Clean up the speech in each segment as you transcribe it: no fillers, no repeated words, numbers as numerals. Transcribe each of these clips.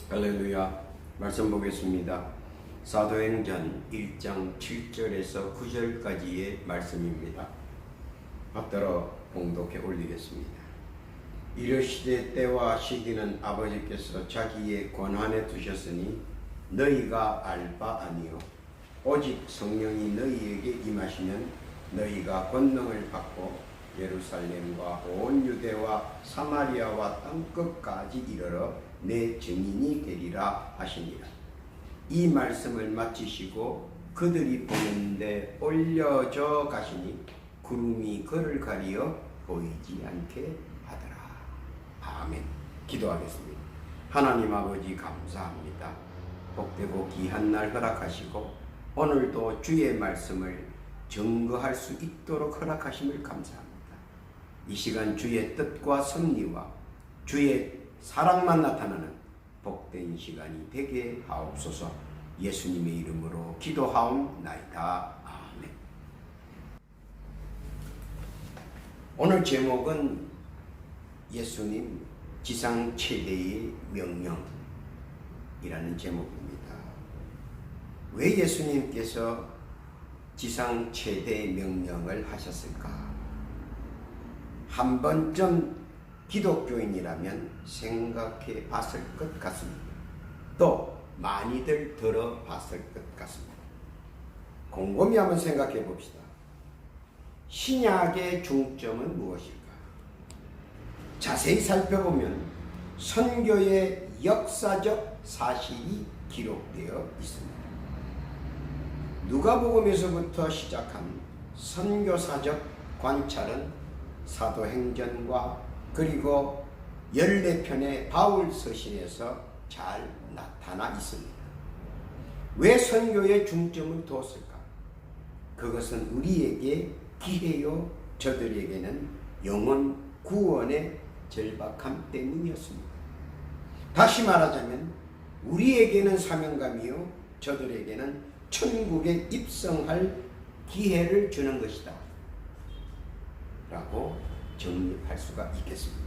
할렐루야. 말씀 보겠습니다. 사도행전 1장 7절에서 9절까지의 말씀입니다. 받들어 봉독해 올리겠습니다. 이르시되 때와 시기는 아버지께서 자기의 권한에 두셨으니 너희가 알 바 아니요 오직 성령이 너희에게 임하시면 너희가 권능을 받고 예루살렘과 온 유대와 사마리아와 땅끝까지 이르러 내 증인이 되리라 하시니라. 이 말씀을 마치시고 그들이 보는데 올려져 가시니 구름이 그를 가리어 보이지 않게 하더라. 아멘. 기도하겠습니다. 하나님 아버지 감사합니다. 복되고 귀한 날 허락하시고 오늘도 주의 말씀을 증거할 수 있도록 허락하심을 감사합니다. 이 시간 주의 뜻과 섭리와 주의 사랑만 나타나는 복된 시간이 되게 하옵소서. 예수님의 이름으로 기도하옵나이다. 아멘. 오늘 제목은 예수님 지상 최대의 명령이라는 제목입니다. 왜 예수님께서 지상 최대의 명령을 하셨을까? 한 번쯤 기독교인이라면 생각해 봤을 것 같습니다. 또 많이들 들어봤을 것 같습니다. 곰곰이 한번 생각해 봅시다. 신약의 중점은 무엇일까? 자세히 살펴보면 선교의 역사적 사실이 기록되어 있습니다. 누가복음에서부터 시작한 선교사적 관찰은 사도행전과 그리고 14편의 바울 서신에서 잘 나타나 있습니다. 왜 선교의 중점을 두었을까? 그것은 우리에게 기회요, 저들에게는 영혼 구원의 절박함 때문이었습니다. 다시 말하자면 우리에게는 사명감이요, 저들에게는 천국에 입성할 기회를 주는 것이다 라고 정립할 수가 있겠습니다.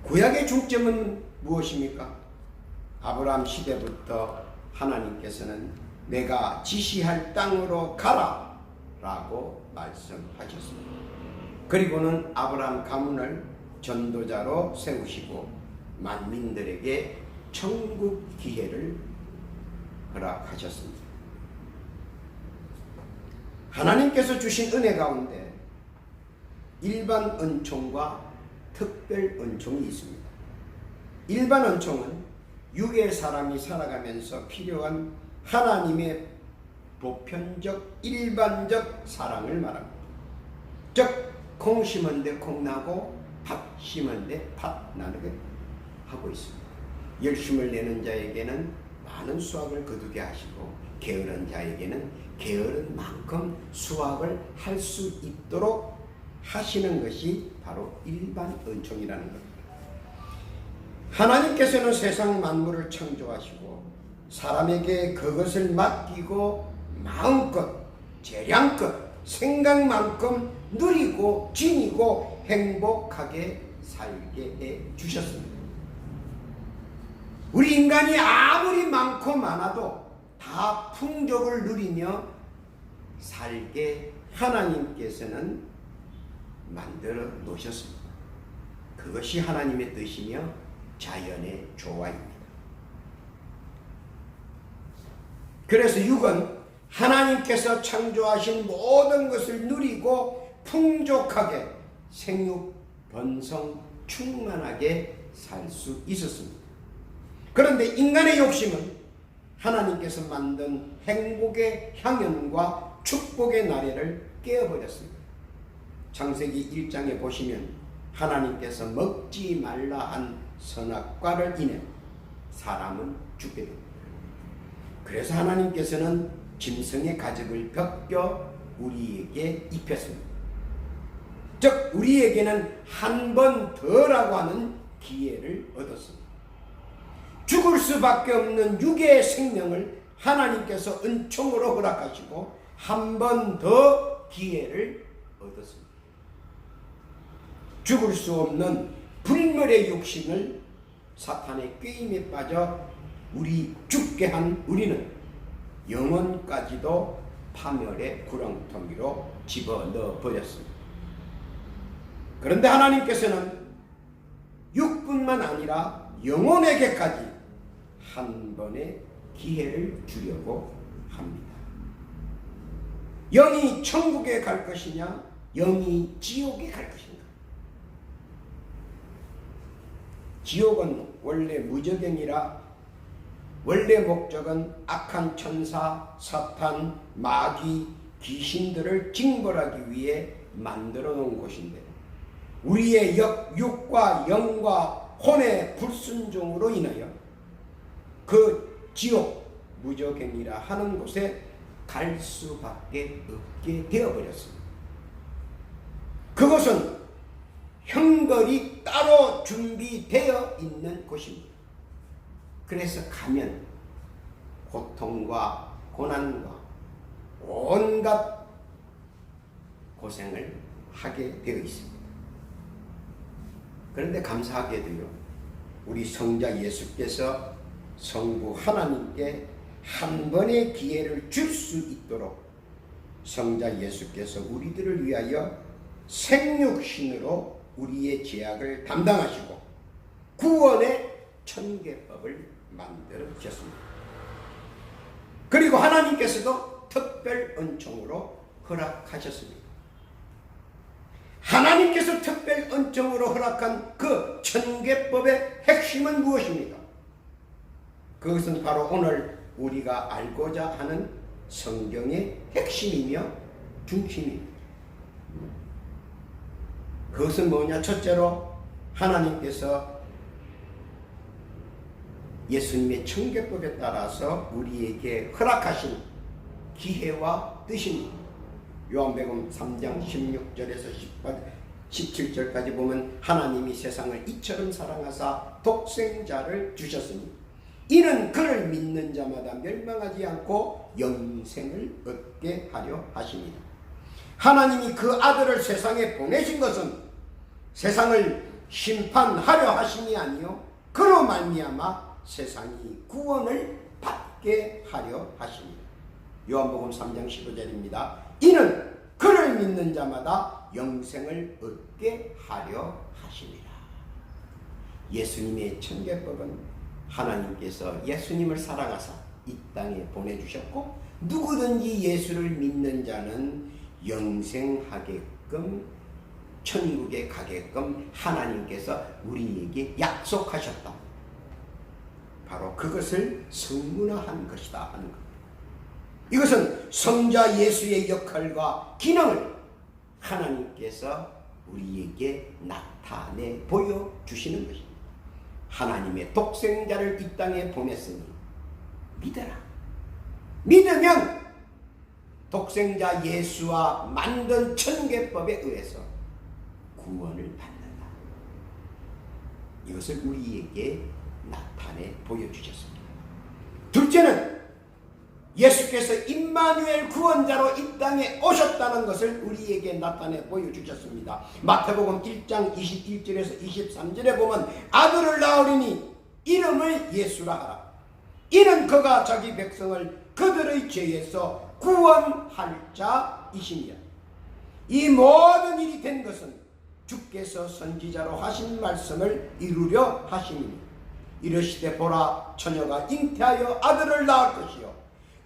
구약의 중점은 무엇입니까? 아브라함 시대부터 하나님께서는 내가 지시할 땅으로 가라 라고 말씀하셨습니다. 그리고는 아브라함 가문을 전도자로 세우시고 만민들에게 천국 기회를 허락하셨습니다. 하나님께서 주신 은혜 가운데 일반 은총과 특별 은총이 있습니다. 일반 은총은 육의 사람이 살아가면서 필요한 하나님의 보편적 일반적 사랑을 말합니다. 즉 콩 심은 데 콩 나고 팥 심은 데 팥 나게 하고 있습니다. 열심을 내는 자에게는 많은 수확을 거두게 하시고 게으른 자에게는 게으른 만큼 수확을 할 수 있도록 하시는 것이 바로 일반 은총이라는 겁니다. 하나님께서는 세상 만물을 창조하시고 사람에게 그것을 맡기고 마음껏 재량껏 생각만큼 누리고 지니고 행복하게 살게 해 주셨습니다. 우리 인간이 아무리 많고 많아도 다 풍족을 누리며 살게 하나님께서는 만들어 놓으셨습니다. 그것이 하나님의 뜻이며 자연의 조화입니다. 그래서 육은 하나님께서 창조하신 모든 것을 누리고 풍족하게 생육, 번성, 충만하게 살 수 있었습니다. 그런데 인간의 욕심은 하나님께서 만든 행복의 향연과 축복의 나래를 깨어버렸습니다. 창세기 1장에 보시면 하나님께서 먹지 말라 한 선악과를 인해 사람은 죽게 됩니다. 그래서 하나님께서는 짐승의 가죽을 벗겨 우리에게 입혔습니다. 즉 우리에게는 한 번 더라고 하는 기회를 얻었습니다. 죽을 수밖에 없는 육의 생명을 하나님께서 은총으로 허락하시고 한 번 더 기회를 얻었습니다. 죽을 수 없는 불멸의 육신을 사탄의 꾀임에 빠져 우리 죽게 한 우리는 영혼까지도 파멸의 구렁텅이로 집어넣어 버렸습니다. 그런데 하나님께서는 육뿐만 아니라 영혼에게까지 한 번의 기회를 주려고 합니다. 영이 천국에 갈 것이냐, 영이 지옥에 갈 것인가? 지옥은 원래 무저갱이라 원래 목적은 악한 천사, 사탄, 마귀, 귀신들을 징벌하기 위해 만들어 놓은 곳인데 우리의 육과 영과 혼의 불순종으로 인하여 그 지옥 무저갱이라 하는 곳에 갈 수밖에 없게 되어버렸습니다. 그곳은 형벌이 따로 준비되어 있는 곳입니다. 그래서 가면 고통과 고난과 온갖 고생을 하게 되어 있습니다. 그런데 감사하게도요, 우리 성자 예수께서 성부 하나님께 한 번의 기회를 줄 수 있도록 성자 예수께서 우리들을 위하여 생육신으로 우리의 죄악을 담당하시고 구원의 천계법을 만들어 주셨습니다. 그리고 하나님께서도 특별 은총으로 허락하셨습니다. 하나님께서 특별 은총으로 허락한 그 천계법의 핵심은 무엇입니까? 그것은 바로 오늘 우리가 알고자 하는 성경의 핵심이며 중심입니다. 그것은 뭐냐? 첫째로 하나님께서 예수님의 천계법에 따라서 우리에게 허락하신 기회와 뜻입니다. 요한복음 3장 16절에서 17절까지 보면 하나님이 세상을 이처럼 사랑하사 독생자를 주셨으니 이는 그를 믿는 자마다 멸망하지 않고 영생을 얻게 하려 하십니다. 하나님이 그 아들을 세상에 보내신 것은 세상을 심판하려 하심이 아니요 그로 말미암아 세상이 구원을 받게 하려 하십니다. 요한복음 3장 15절입니다. 이는 그를 믿는 자마다 영생을 얻게 하려 하십니다. 예수님의 천계법은 하나님께서 예수님을 사랑하사 이 땅에 보내주셨고 누구든지 예수를 믿는 자는 영생하게끔 천국에 가게끔 하나님께서 우리에게 약속하셨다. 바로 그것을 성문화한 것이다 하는 겁니다. 이것은 성자 예수의 역할과 기능을 하나님께서 우리에게 나타내 보여주시는 것입니다. 하나님의 독생자를 이 땅에 보냈으니 믿어라. 믿으면 독생자 예수와 만든 천계법에 의해서 구원을 받는다. 이것을 우리에게 나타내 보여주셨습니다. 둘째는 예수께서 임마누엘 구원자로 이 땅에 오셨다는 것을 우리에게 나타내 보여주셨습니다. 마태복음 1장 21절에서 23절에 보면 아들을 낳으리니 이름을 예수라 하라. 이는 그가 자기 백성을 그들의 죄에서 구원할 자이시니라. 이 모든 일이 된 것은 주께서 선지자로 하신 말씀을 이루려 하시니 이르시되 보라 처녀가 잉태하여 아들을 낳을 것이요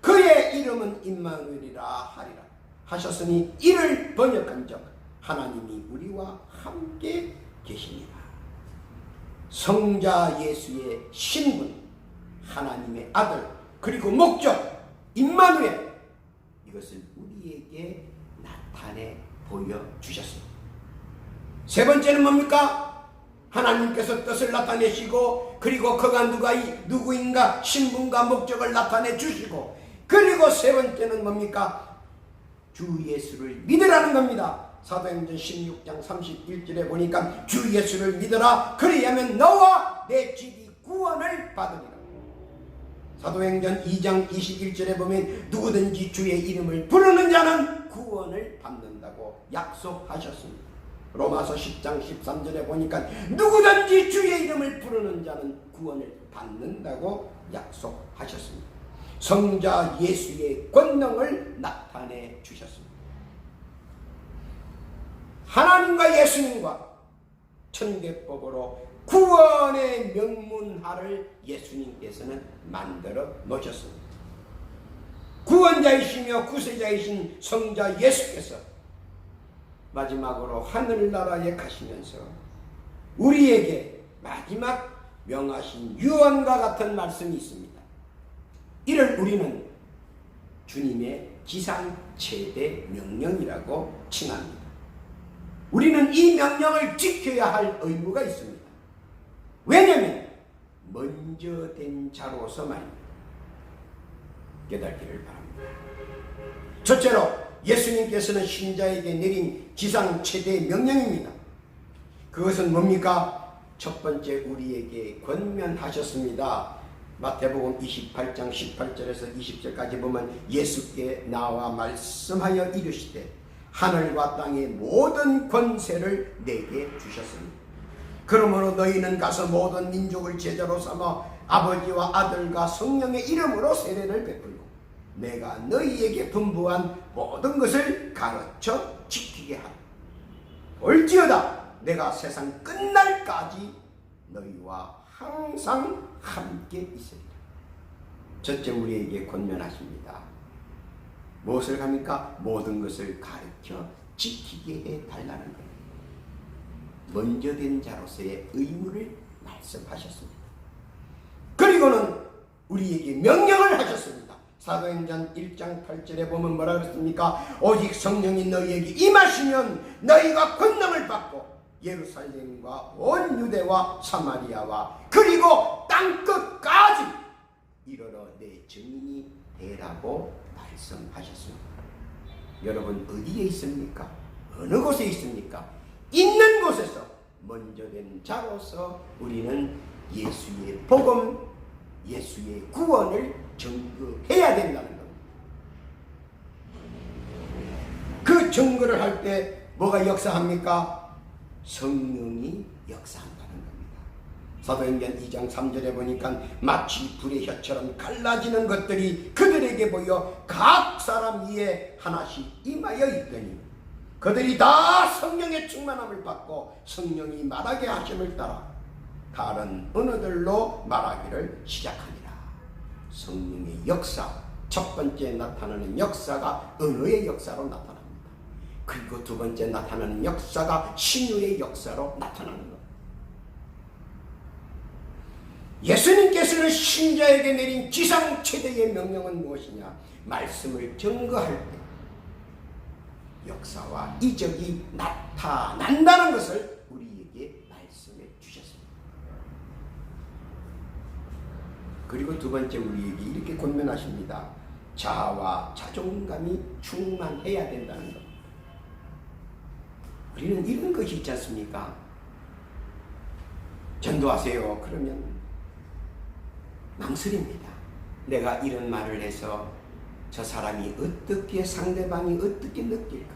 그의 이름은 임마누엘이라 하리라 하셨으니 이를 번역한즉 하나님이 우리와 함께 계시니라. 성자 예수의 신분, 하나님의 아들, 그리고 목적 임마누엘, 이것을 우리에게 나타내 보여주셨습니다. 세 번째는 뭡니까? 하나님께서 뜻을 나타내시고 그리고 그가 누구인가 신분과 목적을 나타내 주시고 그리고 세 번째는 뭡니까? 주 예수를 믿으라는 겁니다. 사도행전 16장 31절에 보니까 주 예수를 믿으라 그리하면 너와 내 집이 구원을 받으리라. 사도행전 2장 21절에 보면 누구든지 주의 이름을 부르는 자는 구원을 받는다고 약속하셨습니다. 로마서 10장 13절에 보니까 누구든지 주의 이름을 부르는 자는 구원을 받는다고 약속하셨습니다. 성자 예수의 권능을 나타내 주셨습니다. 하나님과 예수님과 천계법으로 구원의 명문화를 예수님께서는 만들어 놓으셨습니다. 구원자이시며 구세자이신 성자 예수께서 마지막으로 하늘나라에 가시면서 우리에게 마지막 명하신 유언과 같은 말씀이 있습니다. 이를 우리는 주님의 지상 최대 명령이라고 칭합니다. 우리는 이 명령을 지켜야 할 의무가 있습니다. 왜냐하면 먼저 된 자로서 말입니다. 깨닫기를 바랍니다. 첫째로 예수님께서는 신자에게 내린 지상 최대 명령입니다. 그것은 뭡니까? 첫 번째 우리에게 권면하셨습니다. 마태복음 28장 18절에서 20절까지 보면 예수께 나와 말씀하여 이르시되 하늘과 땅의 모든 권세를 내게 주셨습니다. 그러므로 너희는 가서 모든 민족을 제자로 삼아 아버지와 아들과 성령의 이름으로 세례를 베풀고 내가 너희에게 분부한 모든 것을 가르쳐 지키게 하라. 올지어다 내가 세상 끝날까지 너희와 항상 함께 있으리라. 첫째 우리에게 권면하십니다. 무엇을 합니까? 모든 것을 가르쳐 지키게 해달라는 겁니다. 먼저 된 자로서의 의무를 말씀하셨습니다. 그리고는 우리에게 명령을 하셨습니다. 사도행전 1장 8절에 보면 뭐라 그랬습니까? 오직 성령이 너희에게 임하시면 너희가 권능을 받고 예루살렘과 온 유대와 사마리아와 그리고 땅끝까지 이르러 내 증인이 되라고 말씀하셨습니다. 여러분 어디에 있습니까? 어느 곳에 있습니까? 있는 곳에서 먼저 된 자로서 우리는 예수의 복음, 예수의 구원을 증거해야 된다는 겁니다. 그 증거를 할 때 뭐가 역사합니까? 성령이 역사한다는 겁니다. 사도행전 2장 3절에 보니까 마치 불의 혀처럼 갈라지는 것들이 그들에게 보여 각 사람 위에 하나씩 임하여 있더니 그들이 다 성령의 충만함을 받고 성령이 말하게 하심을 따라 다른 언어들로 말하기를 시작하니라. 성령의 역사, 첫 번째 나타나는 역사가 언어의 역사로 나타납니다. 그리고 두 번째 나타나는 역사가 신유의 역사로 나타나는 겁니다. 예수님께서는 신자에게 내린 지상 최대의 명령은 무엇이냐? 말씀을 증거할 때 역사와 이적이 나타난다는 것을 우리에게 말씀해 주셨습니다. 그리고 두 번째 우리에게 이렇게 권면하십니다. 자아와 자존감이 충만해야 된다는 겁니다. 우리는 이런 것이 있지 않습니까? 전도하세요. 그러면 망설입니다. 내가 이런 말을 해서 저 사람이 어떻게, 상대방이 어떻게 느낄까?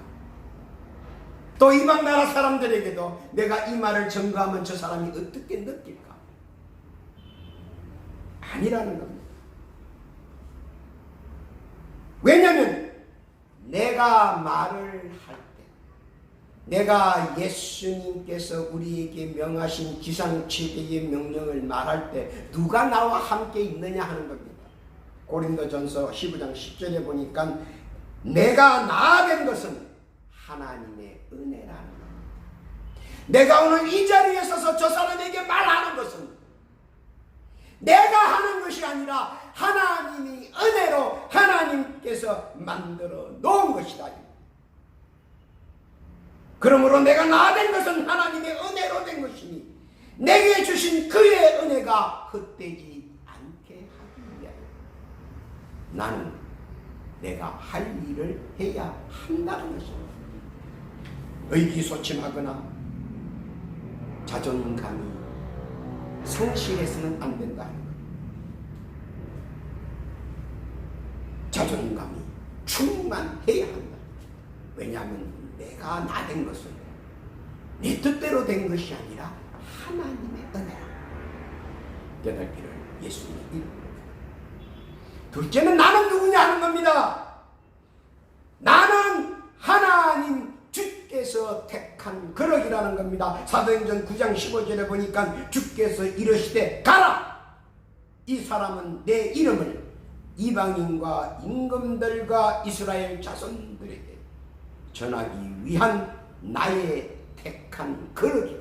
또 이방 나라 사람들에게도 내가 이 말을 전가하면 저 사람이 어떻게 느낄까? 아니라는 겁니다. 왜냐하면 내가 말을 할 때, 내가 예수님께서 우리에게 명하신 지상 최대의 명령을 말할 때 누가 나와 함께 있느냐 하는 겁니다. 고린도전서 15장 10절에 보니까 내가 나아간 것은 하나님의 은혜라는 겁니다. 내가 오늘 이 자리에 서서 저 사람에게 말하는 것은 내가 하는 것이 아니라 하나님이 은혜로 하나님께서 만들어 놓은 것이다. 그러므로 내가 나아간 것은 하나님의 은혜로 된 것이니 내게 주신 그의 은혜가 헛되지 않게 하기 위하여 나는 내가 할 일을 해야 한다는 것입니다. 의기소침하거나 자존감이 성실해서는 안 된다는 것. 자존감이 충만해야 한다. 왜냐하면 내가 나된 것은 내 뜻대로 된 것이 아니라 하나님의 은혜라 깨닫기를 예수님의 이름으로. 둘째는 나는 누구냐 하는 겁니다. 나는 하나님 주께서 택한 거룩이라는 겁니다. 사도행전 9장 15절에 보니까 주께서 이르시되 가라! 이 사람은 내 이름을 이방인과 임금들과 이스라엘 자손들에게 전하기 위한 나의 택한 거룩이.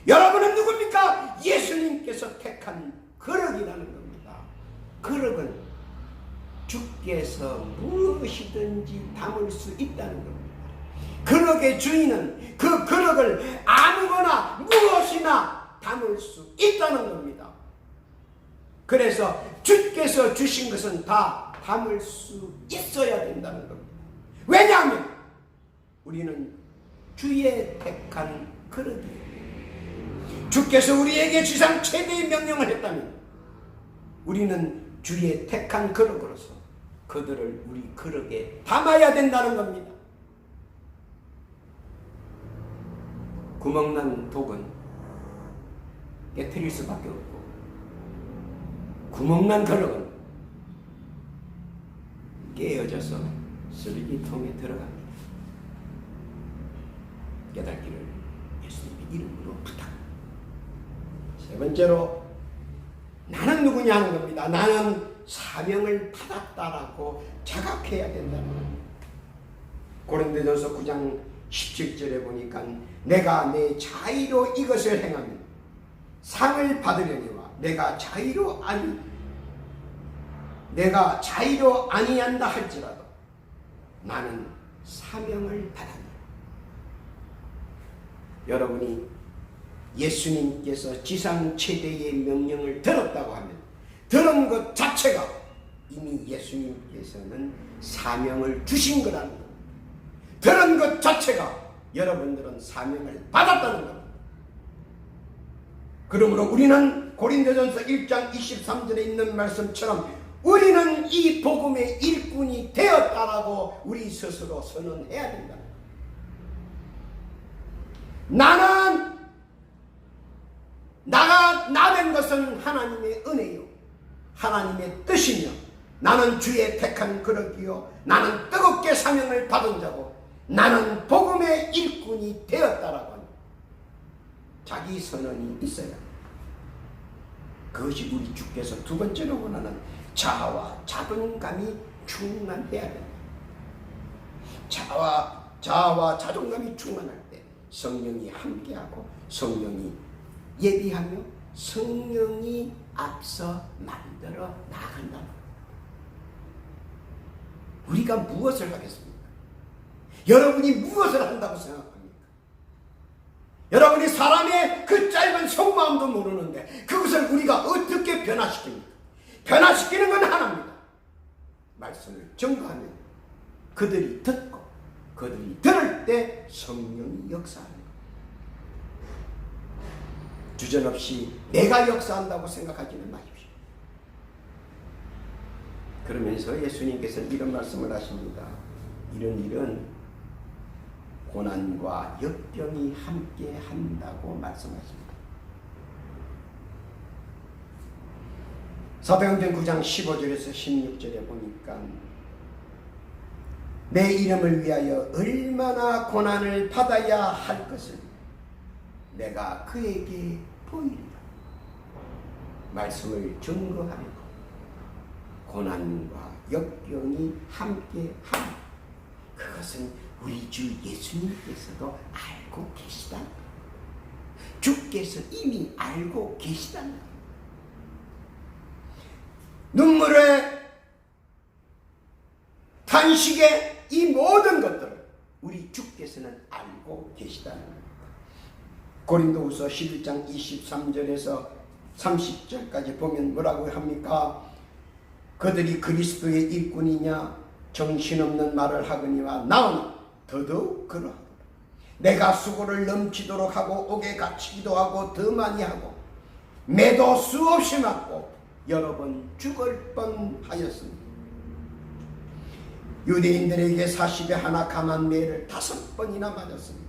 여러분은 누굽니까? 예수님께서 택한 거룩이라는 겁니다. 거룩은 주께서 무엇이든지 담을 수 있다는 겁니다. 거룩의 주인은 그 거룩을 아무거나 무엇이나 담을 수 있다는 겁니다. 그래서 주께서 주신 것은 다 담을 수 있어야 된다는 겁니다. 왜냐하면 우리는 주의 택한 거룩이에요. 주께서 우리에게 지상 최대의 명령을 했다면 우리는 주의 택한 거룩으로서 그들을 우리 거룩에 담아야 된다는 겁니다. 구멍난 독은 깨트릴 수밖에 없고 구멍난 거룩은 깨어져서 쓰레기통에 들어갑니다. 깨닫기를 예수님의 이름으로 부탁합니다. 세 번째로 나는 누구냐 하는 겁니다. 나는 사명을 받았다라고 자각해야 된다는 겁니다. 고린도전서 9장 17절에 보니까 내가 내 자의로 이것을 행하면 상을 받으려니와 내가 자의로 아니한다 할지라도 나는 사명을 받았다. 여러분이 예수님께서 지상 최대의 명령을 들었다고 하면 들은 것 자체가 이미 예수님께서는 사명을 주신 거라는 겁니다. 들은 것 자체가 여러분들은 사명을 받았다는 겁니다. 그러므로 우리는 고린도전서 1장 23절에 있는 말씀처럼 우리는 이 복음의 일꾼이 되었다라고 우리 스스로 선언해야 된다. 나는 나 된 것은 하나님의 은혜요 하나님의 뜻이며 나는 주의 택한 거룩이요 나는 뜨겁게 사명을 받은 자고 나는 복음의 일꾼이 되었다라고 하는 자기 선언이 있어야 그것이 우리 주께서 두 번째로 원하는 자아와 자존감이 충만해야 된다. 자아와 자존감이 충만할 때 성령이 함께하고 성령이 예비하며 성령이 앞서 만들어 나간다. 우리가 무엇을 하겠습니까? 여러분이 무엇을 한다고 생각합니까? 여러분이 사람의 그 짧은 속마음도 모르는데 그것을 우리가 어떻게 변화시킵니까? 변화시키는 건 하나입니다. 말씀을 증거하면 그들이 듣고 그들이 들을 때 성령이 역사하는 것. 주저없이 내가 역사한다고 생각하지는 마십시오. 그러면서 예수님께서 이런 말씀을 하십니다. 이런 일은 고난과 역경이 함께 한다고 말씀하십니다. 사도행전 9장 15절에서 16절에 보니까 내 이름을 위하여 얼마나 고난을 받아야 할 것을 내가 그에게 보이리라. 말씀을 증거하려고 고난과 역경이 함께하니 그것은 우리 주 예수님께서도 알고 계시다. 주께서 이미 알고 계시다. 눈물에 탄식에 이 모든 것들을 우리 주께서는 알고 계시다는 겁니다. 고린도후서 11장 23절에서 30절까지 보면 뭐라고 합니까? 그들이 그리스도의 일꾼이냐 정신없는 말을 하거니와 나오니 더더욱 그러하도다. 내가 수고를 넘치도록 하고 옥에 갇히기도 하고 더 많이 하고 매도 수없이 맞고 여러 번 죽을 뻔하였습니다. 유대인들에게 40에 하나 감한 매를 5번이나 맞았습니다.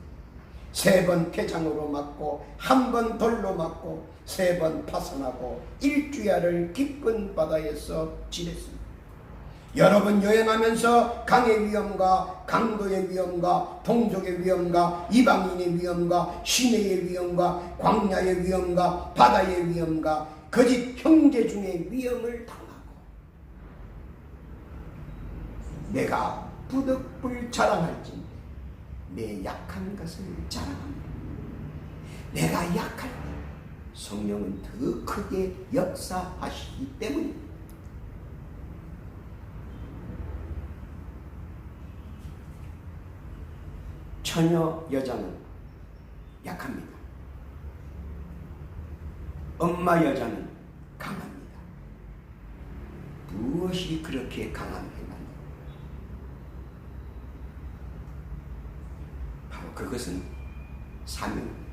3번 태장으로 맞고 1번 돌로 맞고 3번 파선하고 일주야를 깊은 바다에서 지냈습니다. 여러분 여행하면서 강의 위험과 강도의 위험과 동족의 위험과 이방인의 위험과 시내의 위험과 광야의 위험과 바다의 위험과 거짓 형제 중의 위험을 당하고 내가 부득불 자랑할진대 내 약한 것을 자랑합니다. 내가 약할 때 성령은 더 크게 역사하시기 때문입니다. 처녀 여자는 약합니다. 엄마 여자는 강합니다. 무엇이 그렇게 강합니까? 바로 그것은 사명입니다.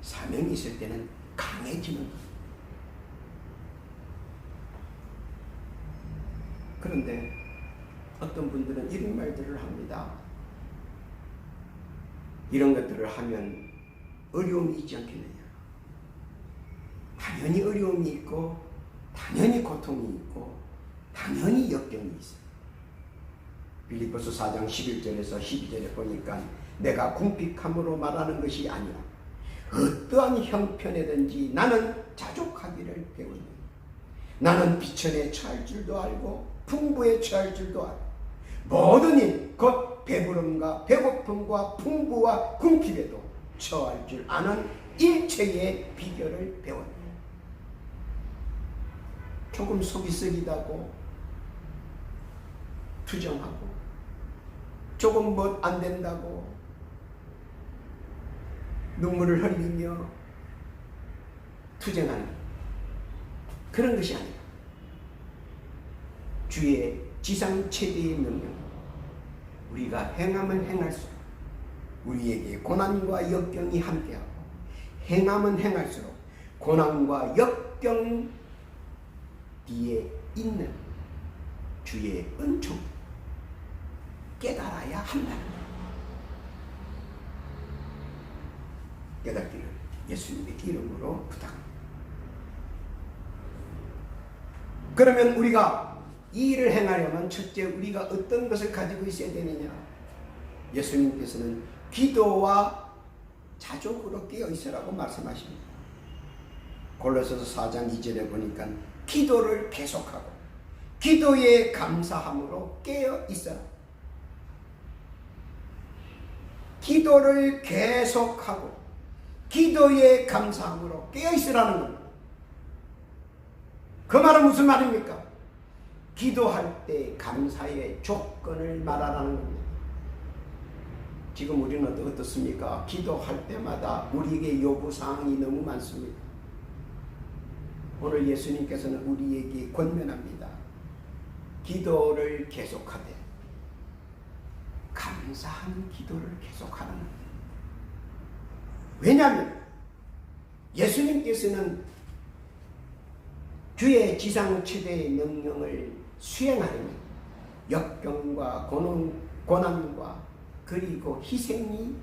사명이 있을 때는 강해지는 겁니다. 그런데 어떤 분들은 이런 말들을 합니다. 이런 것들을 하면 어려움이 있지 않겠느냐. 당연히 어려움이 있고 당연히 고통이 있고 당연히 역경이 있어요. 빌립보서 4장 11절에서 12절에 보니까 내가 궁핍함으로 말하는 것이 아니라 어떠한 형편에든지 나는 자족하기를 배우니 나는 비천에 처할 줄도 알고 풍부에 처할 줄도 알고 모든 일 곧 배부름과 배고픔과 풍부와 궁핍에도 처할 줄 아는 일체의 비결을 배웠다. 조금 속이 썩이다고 투정하고 조금 뭐 안 된다고 눈물을 흘리며 투정하는 그런 것이 아니라 주의 지상 최대의 명령 우리가 행하면 행할수록 우리에게 고난과 역경이 함께하고 행하면 행할수록 고난과 역경 뒤에 있는 주의 은총 깨달아야 한다는 것. 깨닫기를 예수님의 이름으로 부탁합니다. 그러면 우리가 이 일을 행하려면 첫째 우리가 어떤 것을 가지고 있어야 되느냐. 예수님께서는 기도와 자족으로 깨어있으라고 말씀하십니다. 골로새서 4장 2절에 보니까 기도를 계속하고 기도에 감사함으로 깨어있어라. 기도를 계속하고 기도에 감사함으로 깨어있으라는 겁니다. 그 말은 무슨 말입니까? 기도할 때 감사의 조건을 말하라는 겁니다. 지금 우리는 어떻습니까? 기도할 때마다 우리에게 요구사항이 너무 많습니다. 오늘 예수님께서는 우리에게 권면합니다. 기도를 계속하되 감사하는 기도를 계속하라는 겁니다. 왜냐하면 예수님께서는 주의 지상 최대의 명령을 수행하려면 역경과 고난과 그리고 희생이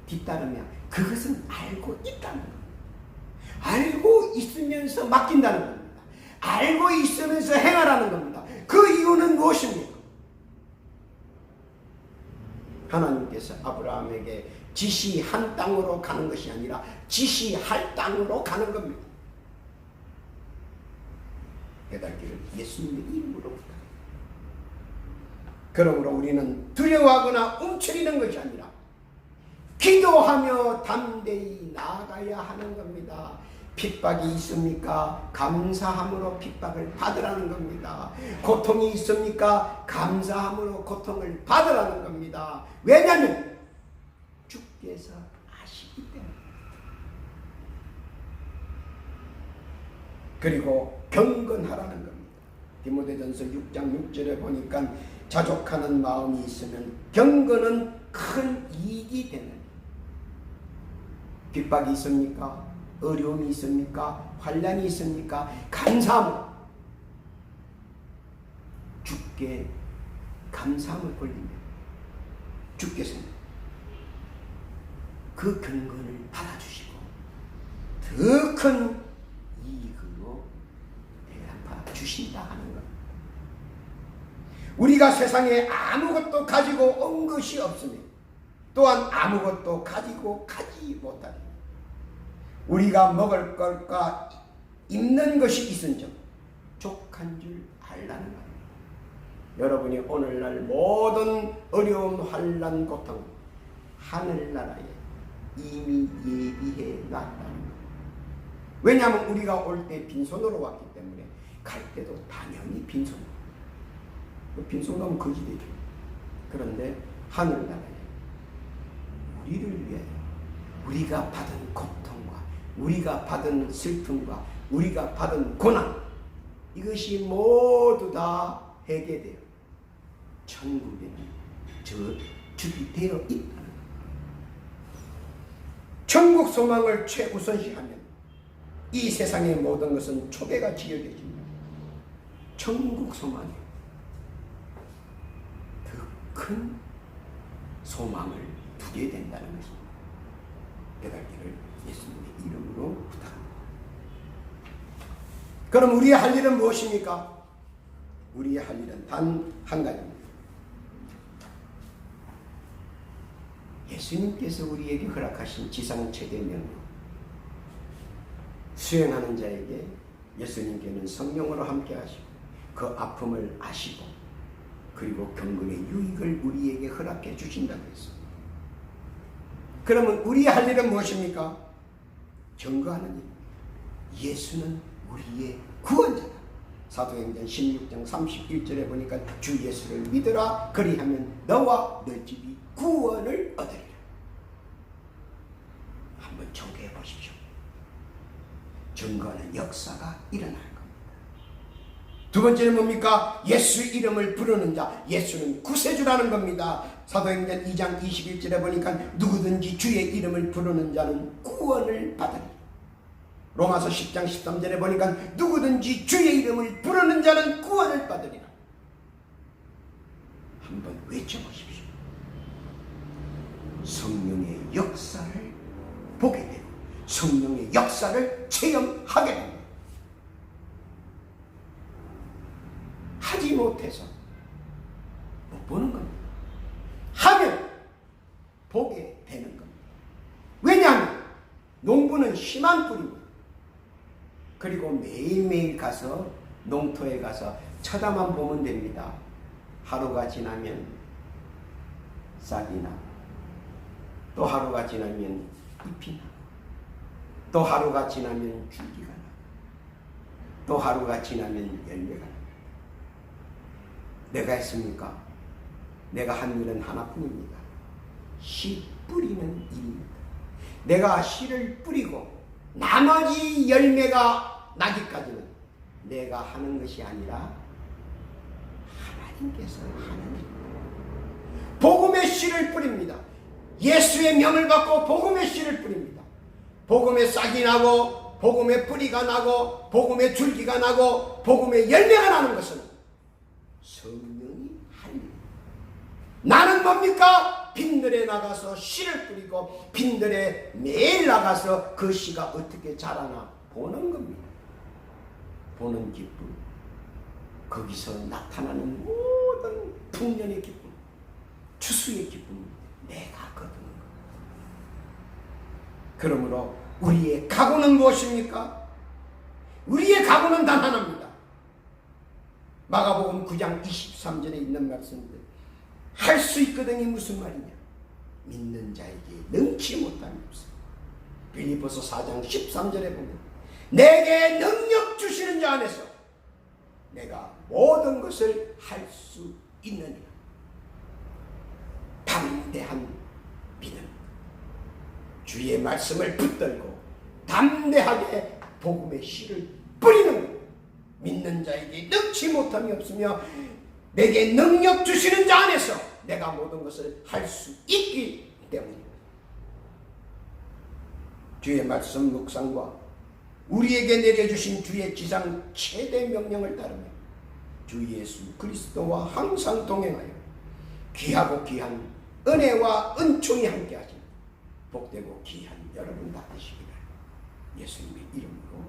뒤따르면 그것은 알고 있다는 겁니다. 알고 있으면서 맡긴다는 겁니다. 알고 있으면서 행하라는 겁니다. 그 이유는 무엇입니까? 하나님께서 아브라함에게 지시한 땅으로 가는 것이 아니라 지시할 땅으로 가는 겁니다. 깨닫기를 예수님의 이름으로 부탁합니다. 그러므로 우리는 두려워하거나 움츠리는 것이 아니라 기도하며 담대히 나아가야 하는 겁니다. 핍박이 있습니까? 감사함으로 핍박을 받으라는 겁니다. 고통이 있습니까? 감사함으로 고통을 받으라는 겁니다. 왜냐하면 주께서 아시기 때문에. 그리고 경건하라는 겁니다. 디모데전서 6장 6절에 보니까 자족하는 마음이 있으면 경건은 큰 이익이 되는. 핍박이 있습니까? 어려움이 있습니까? 환난이 있습니까? 감사함으로 주께 감사함을 올리면 주께서는 그 경건을 받아주시고 더 큰 이익으로 대갚아 주신다 하는 것. 우리가 세상에 아무것도 가지고 온 것이 없으며 또한 아무것도 가지고 가지 못하니 우리가 먹을 것과 입는 것이 있은즉 족한 줄 알라는 말입니다. 여러분이 오늘날 모든 어려움, 환난, 고통 하늘나라에 이미 예비해 놨다는 거예요. 왜냐하면 우리가 올 때 빈손으로 왔기 때문에 갈 때도 당연히 빈손으로. 빈손 가면 거지 되죠. 그런데 하늘나라에 우리를 위하여 우리가 받은 고통과 우리가 받은 슬픔과 우리가 받은 고난, 이것이 모두 다 해결되어 천국에는 저축이 되어 있다는 것. 천국 소망을 최우선시하면 이 세상의 모든 것은 초계가 지어져집니다. 천국 소망에 더 큰 소망을 두게 된다는 것입니다. 깨닫기를 예수님의 이름으로 부탁합니다. 그럼 우리의 할 일은 무엇입니까? 우리의 할 일은 단 한 가지입니다. 예수님께서 우리에게 허락하신 지상 최대 명령, 수행하는 자에게 예수님께는 성령으로 함께 하시고 그 아픔을 아시고 그리고 경건의 유익을 우리에게 허락해 주신다고 했습니다. 그러면 우리의 할 일은 무엇입니까? 경거하는 일. 예수는 우리의 구원자다. 사도행전 16장 31절에 보니까 주 예수를 믿으라 그리하면 너와 너 집이 구원을 얻으리라. 한번 정리해 보십시오. 증거하는 역사가 일어날 겁니다. 두 번째는 뭡니까? 예수 이름을 부르는 자, 예수는 구세주라는 겁니다. 사도행전 2장 21절에 보니까 누구든지 주의 이름을 부르는 자는 구원을 받으리라. 로마서 10장 13절에 보니까 누구든지 주의 이름을 부르는 자는 구원을 받으리라. 한번 외쳐보십시오. 성령의 역사를 보게 되고 성령의 역사를 체험하게 됩니다. 하지 못해서 못 보는 겁니다. 하면 보게 되는 겁니다. 왜냐하면 농부는 심한 뿌리입니다. 그리고 매일매일 가서 농토에 가서 쳐다만 보면 됩니다. 하루가 지나면 싹이 나고 또 하루가 지나면 잎이 나고 또 하루가 지나면 줄기가 나고 또 하루가 지나면 열매가 나고. 내가 했습니까? 내가 한 일은 하나뿐입니다. 씨 뿌리는 일입니다. 내가 씨를 뿌리고 나머지 열매가 나기까지는 내가 하는 것이 아니라 하나님께서 하는 일입니다. 복음의 씨를 뿌립니다. 예수의 명을 받고 복음의 씨를 뿌립니다. 복음의 싹이 나고 복음의 뿌리가 나고 복음의 줄기가 나고 복음의 열매가 나는 것은 성령이 한 일입니다. 나는 뭡니까? 빈들에 나가서 씨를 뿌리고 빈들에 매일 나가서 그 씨가 어떻게 자라나 보는 겁니다. 보는 기쁨, 거기서 나타나는 모든 풍년의 기쁨, 추수의 기쁨 내가 거두는 겁니다. 그러므로 우리의 각오는 무엇입니까? 우리의 각오는 단 하나입니다. 마가복음 9장 23절에 있는 말씀인데 할 수 있거든이 무슨 말이냐? 믿는 자에게 능치 못함이 없어. 빌립보서 4장 13절에 보면 내게 능력 주시는 자 안에서 내가 모든 것을 할 수 있느니라. 담대한 믿음, 주의 말씀을 붙들고 담대하게 복음의 씨를 뿌리는 믿는 자에게 능치 못함이 없으며 내게 능력 주시는 자 안에서 내가 모든 것을 할 수 있기 때문입니다. 주의 말씀 묵상과 우리에게 내려주신 주의 지상 최대 명령을 따르며 주 예수 그리스도와 항상 동행하여 귀하고 귀한 은혜와 은총이 함께 하시는 복되고 귀한 여러분 다 되시기를 예수님의 이름으로